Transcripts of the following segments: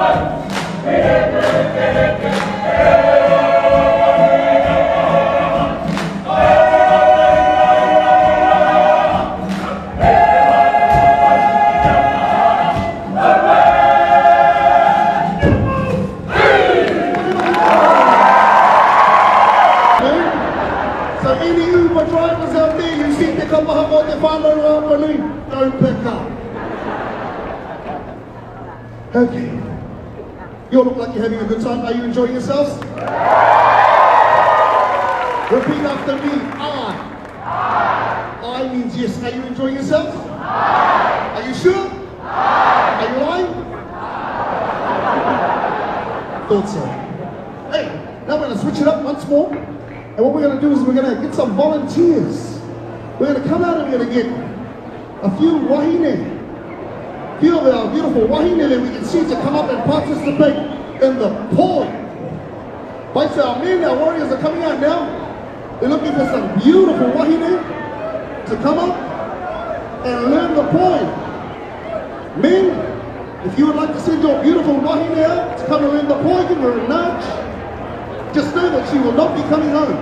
So any Uber drivers out there, you see Te Kapa Haka, Te Whānau, Apanui, don't pick up. Okay. You all look like you're having a good time. Are you enjoying yourselves? Repeat after me. I means yes. Are you enjoying yourselves? Are you sure? Are you lying? Thought so. Hey, now we're going to switch it up once more. And what we're going to do is we're going to get some volunteers. We're going to come out and we're going to get a few wahine. A few of our beautiful wahine that we can see to come up and participate in the poi. Right, so our men, our warriors are coming out now. They're looking for some beautiful wahine to come up and learn the poi. Men, if you would like to send your beautiful wahine out to come and learn the poi, give her a nudge. Just know that she will not be coming home.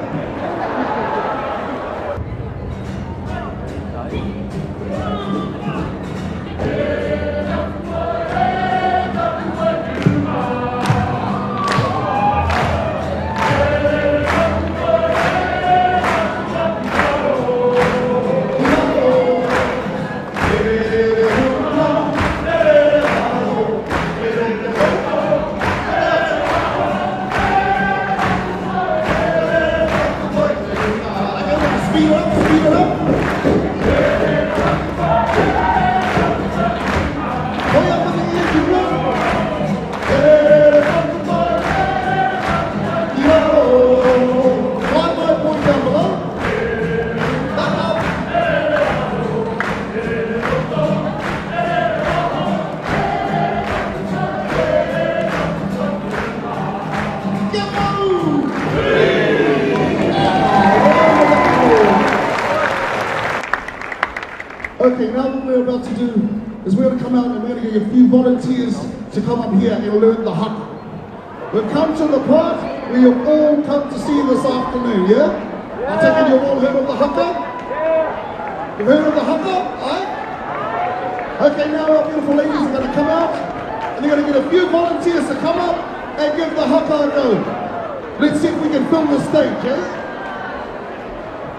Okay, now what we're about to do is we're going to come out and we're going to get a few volunteers to come up here and learn the haka. We've come to the part where you've all come to see this afternoon, yeah? I take it you've all heard of the haka? You've heard of the haka? Aye? Okay, now our beautiful ladies are going to come out and they're going to get a few volunteers to come up and give the haka a go. Let's see if we can fill the stage, yeah?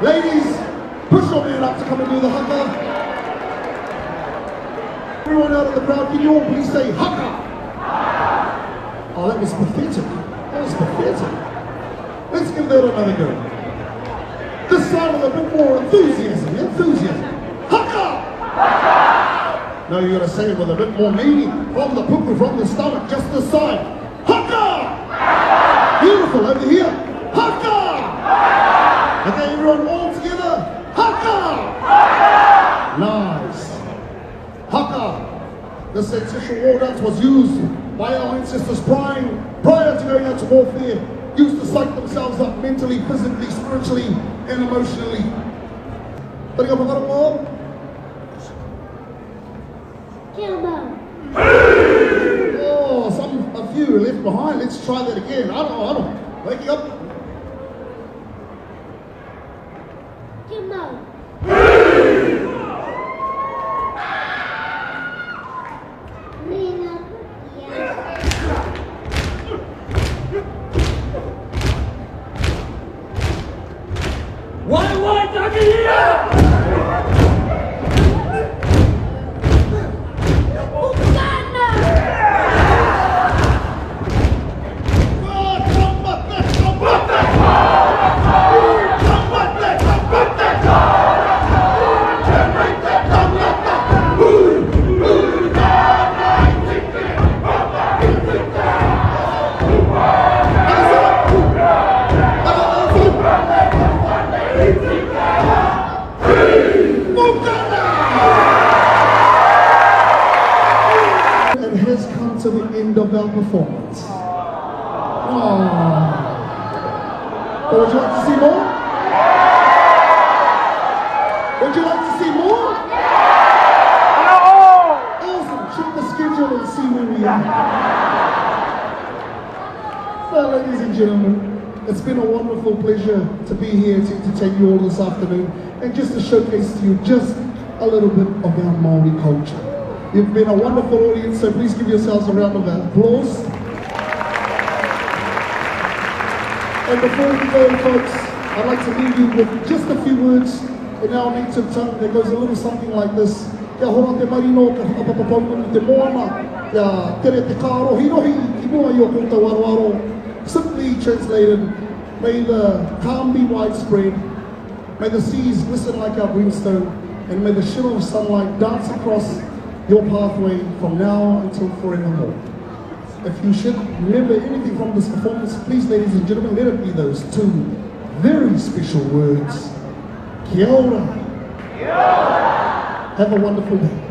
Ladies, push your man up to come and do the haka. Everyone out of the crowd, can you all please say haka? Oh, that was pathetic. That was pathetic. Let's give that another go. This time with a bit more enthusiasm. Haka! Now you gotta say it with a bit more meaning. From the puku, from the stomach, just this side. Haka! Beautiful, over here. Haka! Okay, everyone all together. Haka! Nice. Haka, the ancestral war dance was used by our ancestors prior to going out to warfare, used to psych themselves up mentally, physically, spiritually, and emotionally. Oh, a few are left behind. Let's try that again. I don't. Waking up. To the end of our performance. Oh. Would you like to see more? Would you like to see more? Awesome. Check the schedule and see where we are. ladies and gentlemen, it's been a wonderful pleasure to be here to entertain you all this afternoon and just to showcase to you just a little bit of our Māori culture. You've been a wonderful audience, so please give yourselves a round of applause. And before we go, folks, I'd like to leave you with just a few words in our native tongue that goes a little something like this. Kia hora te marino, ka whakapapapaunu te moana, kia tere te kāro hirohi, ki mua i o koutou aroaro. Simply translated, may the calm be widespread, may the seas glisten like our brimstone, and may the shimmer of sunlight dance across your pathway from now until forevermore. If you should remember anything from this performance, please, ladies and gentlemen, let it be those two very special words. Kia ora. Kia ora. Have a wonderful day.